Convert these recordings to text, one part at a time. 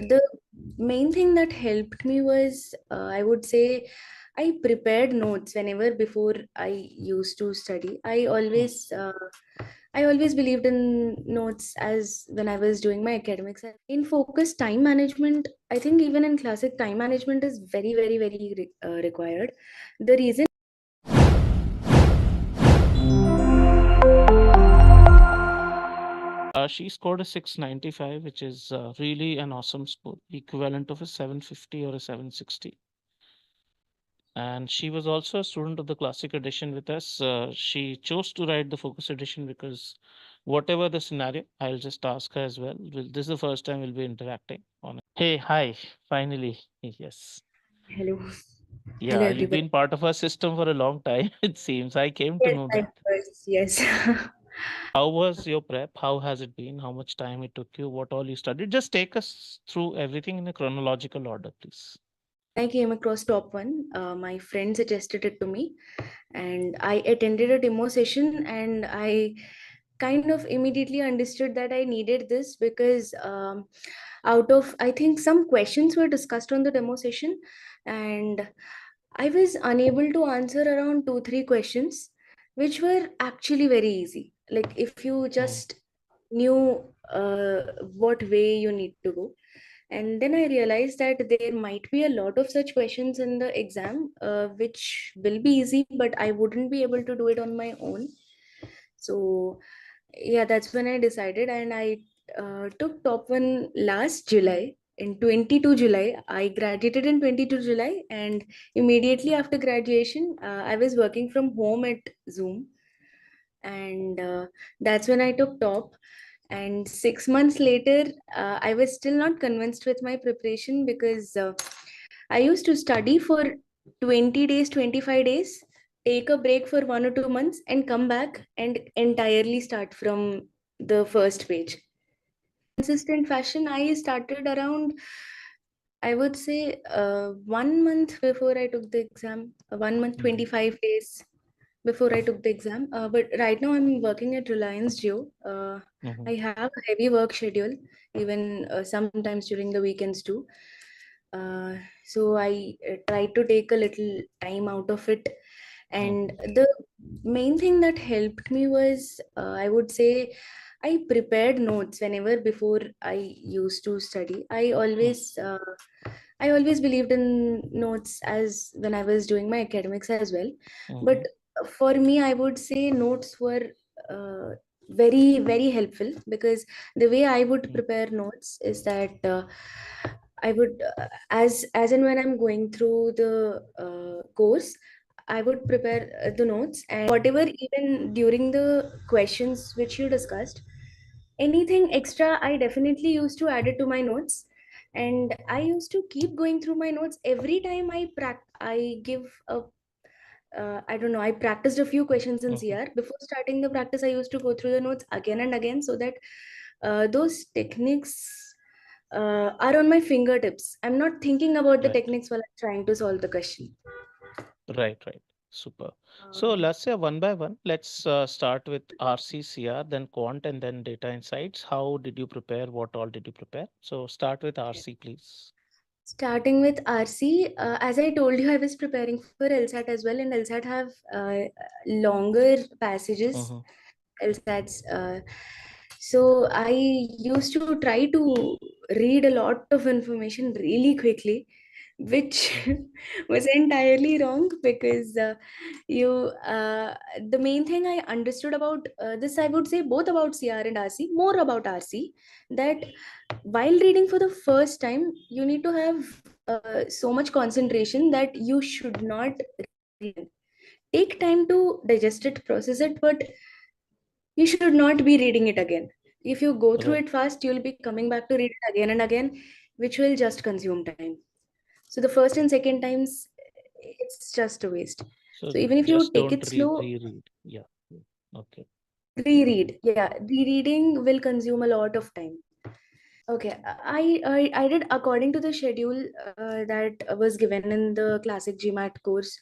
the main thing that helped me was, I would say, I prepared notes whenever before I used to study. I always believed in notes as when I was doing my academics. In focus, time management, I think even in classic, time management is very, very, very required. The reason She scored a 695, which is really an awesome score, equivalent of a 750 or a 760. And she was also a student of the classic edition with us. She chose to write the focus edition because whatever the scenario, I'll just ask her as well. This is the first time we'll be interacting on it. Hey, hi, finally. Yes. hello, hello Yeah, you've everybody. been part of our system for a long time, it seems. I came to Yes, know I that. was. Yes. How was your prep? How has it been? How much time it took you? What all you studied? Just take us through everything in a chronological order, please. I came across top one. My friend suggested it to me, and I attended a demo session, and I kind of immediately understood that I needed this because out of, I think, some questions were discussed on the demo session, and I was unable to answer around two, three questions, which were actually very easy. Like if you Mm, just knew what way you need to go. And then I realized that there might be a lot of such questions in the exam, which will be easy, but I wouldn't be able to do it on my own. So yeah, that's when I decided, and I took top one last July. In 22 July, I graduated in 22 July, and immediately after graduation, I was working from home at Zoom, and that's when I took top. And 6 months later, I was still not convinced with my preparation because I used to study for 20 days, 25 days, take a break for 1 or 2 months, and come back and entirely start from the first page. Consistent fashion, I started around, I would say, 1 month before I took the exam, 1 month, mhm, 25 days before I took the exam. But right now I'm working at Reliance Jio. mhm. I have a heavy work schedule, even sometimes during the weekends too. So I try to take a little time out of it. And Mhm. the main thing that helped me was, I would say, I prepared notes whenever before I used to study. I always believed in notes as when I was doing my academics as well. But Mhm. for me, I would say notes were uh, very, very helpful because the way I would Mm. prepare notes is that I would, as and when I'm going through the course, I would prepare the notes, and whatever, even during the questions which you discussed, anything extra, I definitely used to add it to my notes. And I used to keep going through my notes every time I give a I don't know, I practiced a few questions in Mhm. CR. Before starting the practice, I used to go through the notes again and again so that those techniques are on my fingertips. I'm not thinking about the Right, techniques while I'm trying to solve the question. right. Super. So Um, let's say one by one. Let's start with RCCR, then Quant, and then Data Insights. How did you prepare? What all did you prepare? So start with RC, please. Starting with RC, as I told you, I was preparing for LSAT as well, and LSAT have longer passages. Mhm. LSATs. So I used to try to read a lot of information really quickly, which Mhm. was entirely wrong because you the main thing I understood about this, I would say, both about CR and RC, more about RC, that while reading for the first time, you need to have so much concentration that you should not read. Take time to digest it, process it, but you should not be reading it again. If you go through Right. it fast, you'll be coming back to read it again and again, which will just consume time. So the first and second times, it's just a waste. So So even if you just take don't it slow, reread. Yeah. Okay. reread. Yeah, rereading will consume a lot of time. Okay, I did according to the schedule that was given in the classic GMAT course,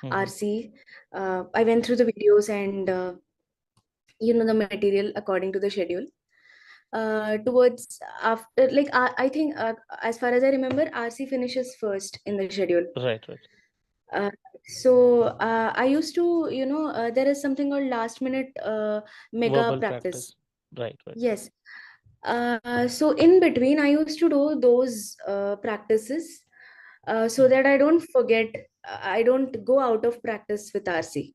Mhm. RC. I went through the videos and the material according to the schedule. towards after, like I think as far as I remember, RC finishes first in the schedule. Right, right. Uh, so I used to, there is something called last minute mega Verbal practice. practice. Right, right. Yes. So in between, I used to do those practices so Mm. that I don't forget, I don't go out of practice with RC.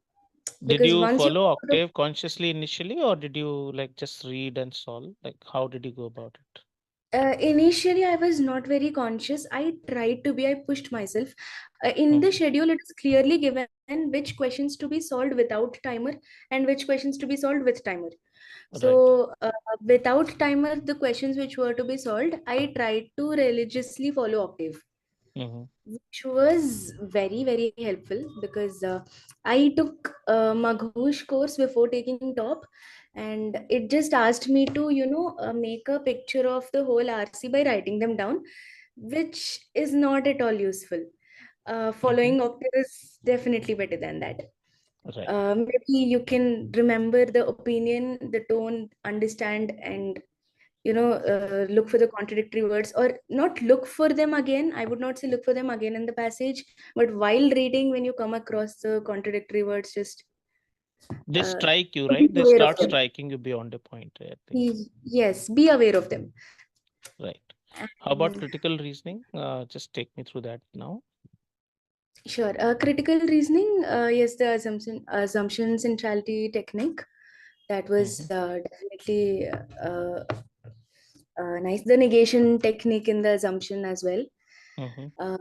Did Because you once you follow go out of octave consciously initially, or did you like just read and solve? Like, how did you go about it? initially, I was not very conscious. I tried to be, I pushed myself. In the Hmm. schedule, it is clearly given which questions to be solved without timer and which questions to be solved with timer. Right. So, without timer, the questions which were to be solved, I tried to religiously follow octave, Hmm. which was very, very helpful because I took Maghush course before taking top, and it just asked me to, make a picture of the whole RC by writing them down, which is not at all useful. Hmm. Following octave is definitely better than that. Right. Maybe you can remember the opinion, the tone, understand, and look for the contradictory words, or not look for them again. I would not say look for them again in the passage, but while reading, when you come across the contradictory words, just They uh, strike you, be right? They aware of start them. striking you beyond a point, I think. Yes, be aware of them. Right. How about And critical reasoning? Just take me through that now. sure, critical reasoning. Yes, the assumption centrality technique, that was Hmm. definitely nice. The negation technique in the assumption as well. Hmm. Uh,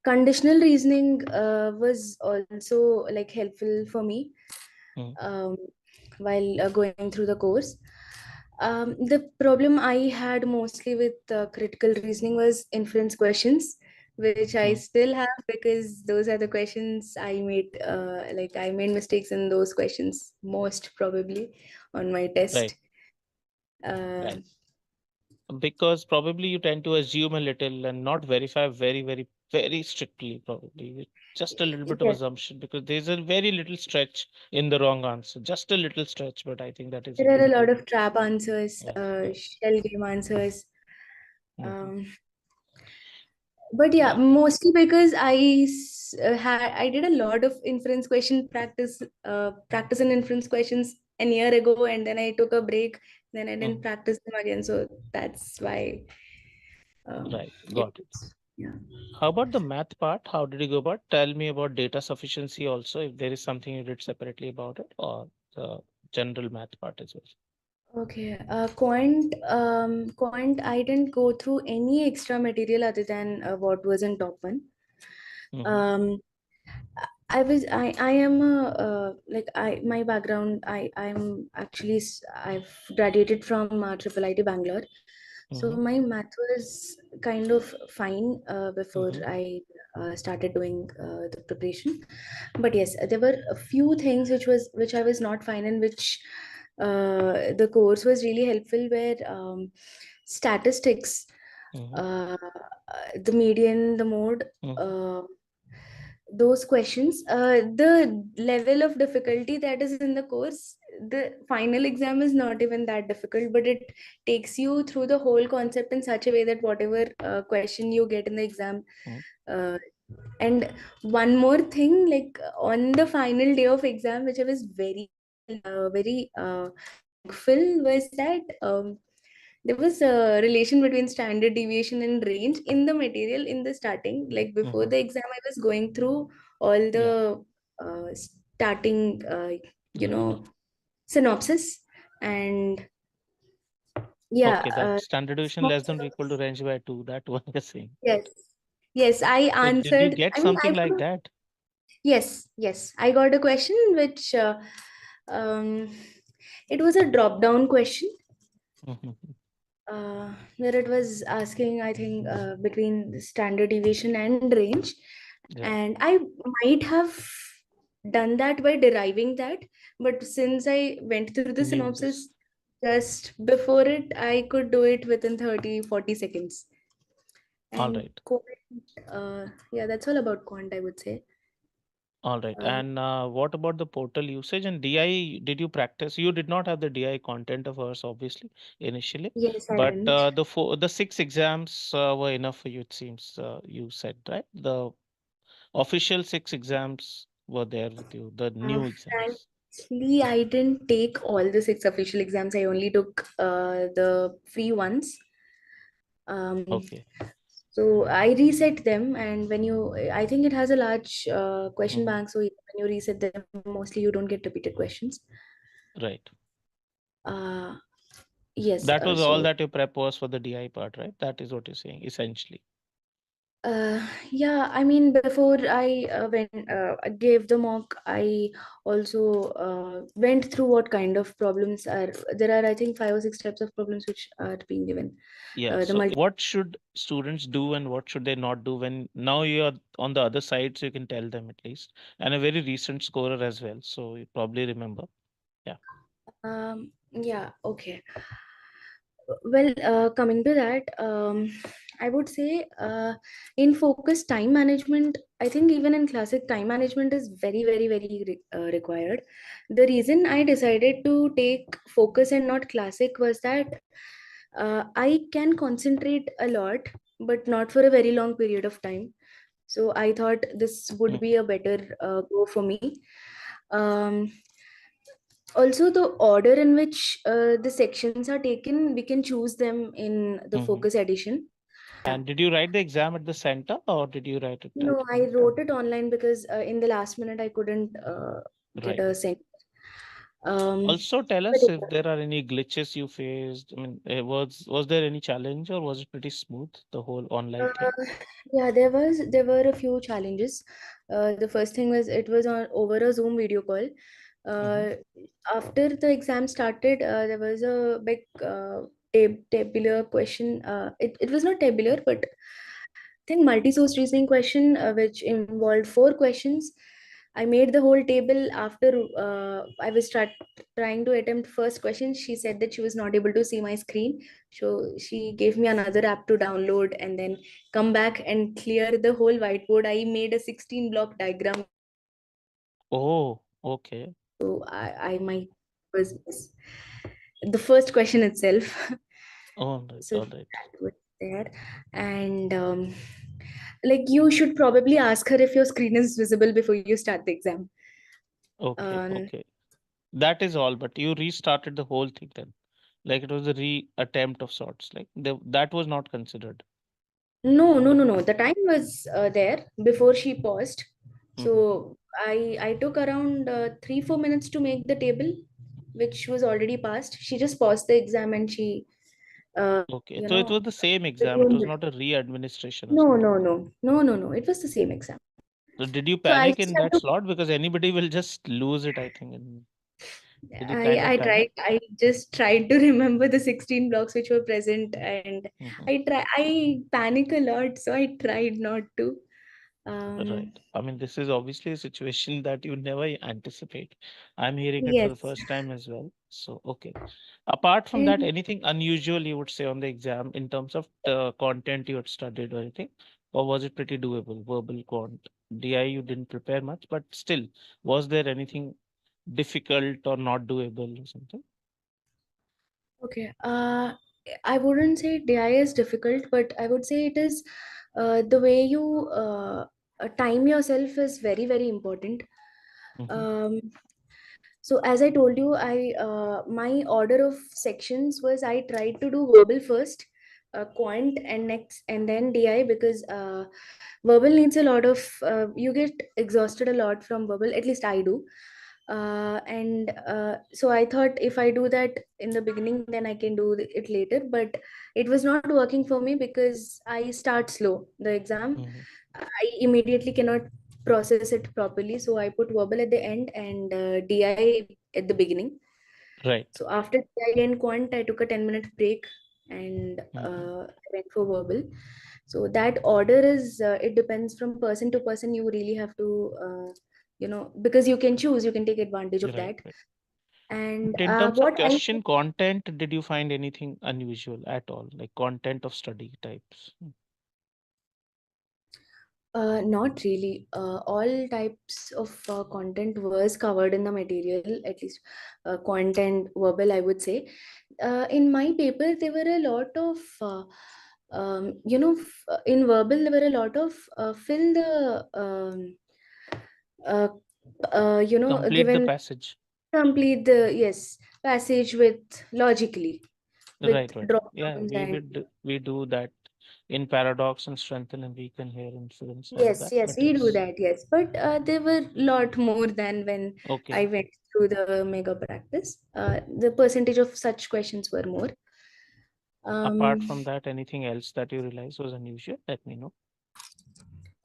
Conditional reasoning was also like helpful for me Hmm. um, while going through the course. The problem I had mostly with critical reasoning was inference questions, which I Hmm. still have because those are the questions I made. Like I made mistakes in those questions most probably on my Right. test. Uh, Right. Because probably you tend to assume a little and not verify very, very, very strictly, probably. Just a little bit of yes, assumption because there's a very little stretch in the wrong answer. Just a little stretch, but I think that is there are a equal lot to. of trap answers, Right, right. shell game answers. Hmm. Um, but yeah, Right. mostly because I did a lot of inference question practice and inference questions an year ago, and then I took a break, then I didn't Hmm. practice them again, so that's why Right. it Got it. was, yeah. How about the math part? How did you go about? Tell me about data sufficiency also, if there is something you did separately about it, or the general math part as well. Okay, quant, I didn't go through any extra material other than what was in top one. Mm-hmm. um I am a like I my background, I've graduated from Triple IT Bangalore, so Mm-hmm. my math was kind of fine before Mm-hmm. I started doing the preparation. But yes, there were a few things which I was not fine in, which the course was really helpful, where statistics, Mm-hmm. uh, the median, the mode, Mm-hmm. uh, those questions, the level of difficulty that is in the course, the final exam is not even that difficult, but it takes you through the whole concept in such a way that whatever question you get in the exam. Mm-hmm. uh, and one more thing, like on the final day of exam, which I was very thankful, was that there was a relation between standard deviation and range in the material in the starting. Like before Mm-hmm. the exam, I was going through all Yeah. the starting, Right. synopsis, and yeah, Okay, that standard deviation less than or equal to synopsis. range by 2, that one you're saying. Yes, yes, I So did you answered. get I mean, something like that? yes, yes, I got a question which um, it was a drop down question, Mm-hmm. where it was asking, I think, between the standard deviation and range. Right. And I might have done that by deriving that, but since I went through the Knew this. synopsis just before it, I could do it within 30-40 seconds. All And right. quant, yeah, that's all about quant, I would say. All right. Uh, And what about the portal usage and DI? Did you practice? You did not have the DI content of ours, obviously, initially, yes, I but didn't. the six exams were enough for you, it seems. You said, right? The official six exams were there with you, the new exams. Frankly, I didn't take all the six official exams. I only took the free ones. Um, Okay. so I reset them, and when you, I think it has a large question Hmm. bank. So when you reset them, mostly you don't get repeated questions. Right. Uh, yes. That was all So that your prep was for the DI part, right? That is what you're saying, essentially. yeah, I mean, before I gave the mock, I also went through what kind of problems are there. Are, I think, five or six types of problems which are being given. Yeah. The So multi. what should students do and what should they not do when now you're on the other side, so you can tell them at least, and a very recent scorer as well. So you probably remember. Yeah. Yeah. Okay. Well, coming to that, I would say in focus time management, I think even in classic time management is very, very, very required. The reason I decided to take focus and not classic was that I can concentrate a lot, but not for a very long period of time. So I thought this would be Hmm. a better go for me. Um, Also, the order in which the sections are taken, we can choose them in the Hmm. focus edition. Yeah. And did you write the exam at the center or did you write it at No, I home? wrote it online because in the last minute I couldn't get Right. a center. Um, Also, tell but us if there are any glitches you faced. I mean, was there any challenge or was it pretty smooth, the whole online thing? uh, yeah, there were a few challenges. The first thing was it was on over a Zoom video call. Hmm. Uh, After the exam started, there was a big tabular question. It was not tabular, but think multi-source reasoning question which involved four questions. I made the whole table after I was trying to attempt first question. She said that she was not able to see my screen, so she gave me another app to download and then come back and clear the whole whiteboard. I made a 16 block diagram, Oh, okay. so I might was the first question itself. All right, So all right. that was there, and like you should probably ask her if your screen is visible before you start the exam. Okay, um okay. That is all, but you restarted the whole thing then. Like it was a re-attempt of sorts. Like that was not considered. no, the time was there before she paused, so Hmm. I took around 3-4 minutes to make the table, which was already passed. She just paused the exam and she uh, Okay, you so it know was the same exam. It resumed was it. not a re-administration or No, something. no, no, no, it was the same exam. So did you So I panic just in have that to. slot? Because anybody will just lose it, I think. And did you I kind of I panic? tried. I just tried to remember the 16 blocks which were present, and Hmm. I panic a lot, so I tried not to. Right. Um, I mean, this is obviously a situation that you never anticipate. I'm hearing it for the yes. first time as well. So, okay. Apart from that, And anything unusual you would say on the exam in terms of the content you had studied or anything? Or was it pretty doable? Verbal quant. DI, you didn't prepare much, but still, was there anything difficult or not doable or something? okay. I wouldn't say DI is difficult, but I would say it is the way you time yourself is very, very important. Hmm. Um, So as I told you, I my order of sections was I tried to do verbal first, quant and next, and then DI because verbal needs a lot of you get exhausted a lot from verbal. At least I do. And so I thought if I do that in the beginning, then I can do it later. But it was not working for me because I start slow. The exam, Hmm. I immediately cannot process it properly. So I put verbal at the end and DI at the beginning. Right. So after DI and quant, I took a 10-minute break and Hmm. I went for verbal. So that order is, it depends from person to person. You really have to, because you can choose, you can take advantage of Right. that. Right. And But in terms of what I, question content, did you find anything unusual at all, like content of study types? Not really. All types of content was covered in the material, at least content, verbal, I would say. In my paper, there were a lot of, in verbal, there were a lot of fill the, uh, Complete the given passage. complete the, yes, passage with logically, with Right, right. drop Yeah, downs and we do that in paradox and strengthen and weaken here inference, all of yes, that. yes, But we do yes, that, yes. But there were lot more than when I okay. went through the mega practice. The percentage of such questions were more. Apart Um, from that, anything else that you realize was unusual? Let me know.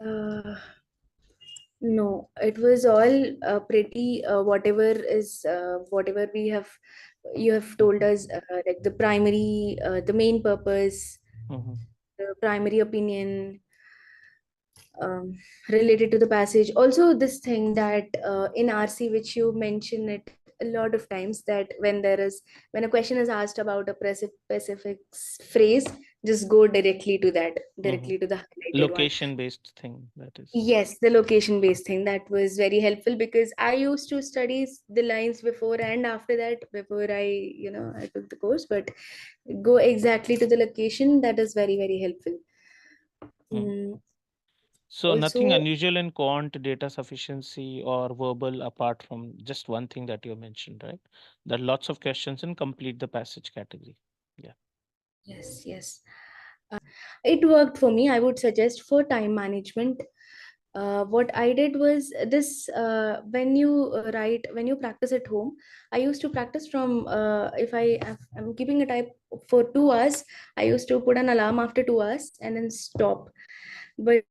uh, no, it was all pretty whatever we have you have told Mm-hmm. us, like the primary, the main purpose, Mm-hmm. the primary opinion, um, related to the passage. Also, this thing that in RC, which you mention it a lot of times, that when a question is asked about a specific phrase, just go Mm-hmm. directly to the highlighted one. Location based thing, that is. Yes, the location based thing that was very helpful because I used to study the lines before and after that before I took the course, but go exactly to the location, that is very, very helpful. Mm. Mm, So nothing also, unusual in quant data sufficiency or verbal apart from just one thing that you mentioned, right? There are lots of questions in complete the passage category. Yeah. yes, yes. It worked for me. I would suggest for time management. What I did was this: when you practice at home, I used to practice from, if I'm keeping a type for 2 hours, I used to put an alarm after 2 hours and then stop. But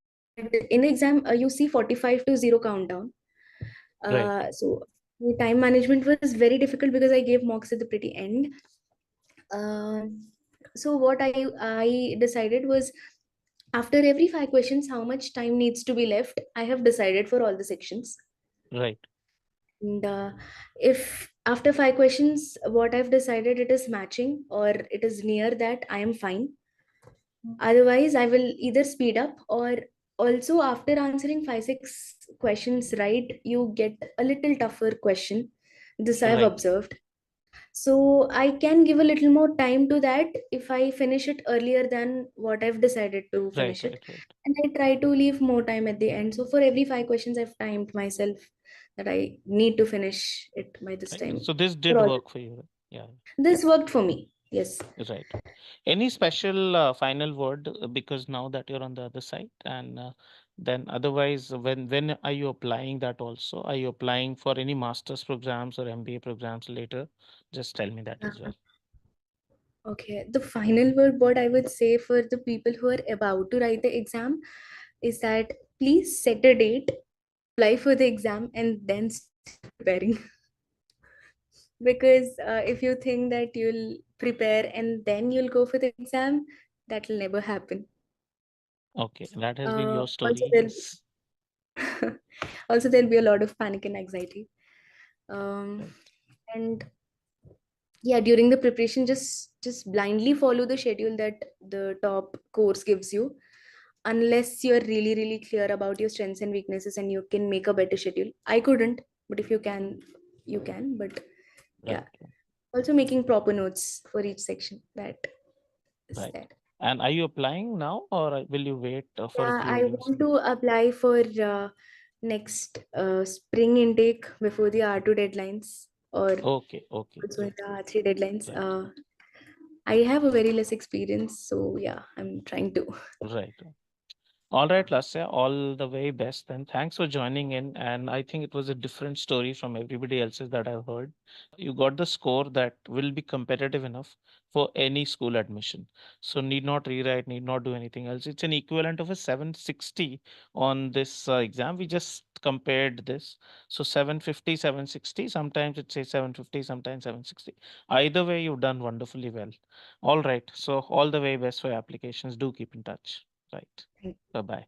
in exam, you see 45 to 0 countdown. Right. So time management was very difficult because I gave mocks at the pretty end. So what I decided was, after every 5 questions, how much time needs to be left, I have decided for all the sections. Right. And if after 5 questions, what I've decided, it is matching or it is near that, I am fine. Otherwise, I will either speed up, or also after answering 5 6 questions right, you get a little tougher question. This I have Right. observed. So I can give a little more time to that if I finish it earlier than what I've decided to Right. finish it. Right. Right. And I try to leave more time at the end. So for every 5 questions, I've timed myself that I need to finish it by this Right. time. So this For did all, work for you, right? Yeah. this worked for me. Yes. Right. Right. Any special final word because now that you're on the other side and then otherwise when are you applying that also? Are you applying for any master's programs or MBA programs later? Just tell me that as well. Okay. The final word, what I would say for the people who are about to write the exam, is that please set a date, apply for the exam, and then start preparing. Because if you think that you'll prepare and then you'll go for the exam, that will never happen. Okay, that has been your Also, story. Yes. also there'll be a lot of panic and anxiety. Um, Right. and yeah, during the preparation, just blindly follow the schedule that the top course gives you, unless you're really, really clear about your strengths and weaknesses and you can make a better schedule. I couldn't, but if you can, you can. But Right. yeah, also making proper notes for each section, that is Right. that. And are you applying now or will you wait for a Yeah, few I years? want to apply for next spring intake before the R2 deadlines, or Okay, okay, also in great. the R3 deadlines. Right, I have a very less experience, so yeah, I'm trying to. right. All right, Lasya, all the very best then. Thanks for joining in. And I think it was a different story from everybody else's that I've heard. You got the score that will be competitive enough for any school admission. So need not rewrite, need not do anything else. It's an equivalent of a 760 on this exam. We just compared this. So 750, 760. Sometimes it says 750, sometimes 760. Either way, you've done wonderfully well. All right. So all the very best for your applications. Do keep in touch. Right. Bye bye.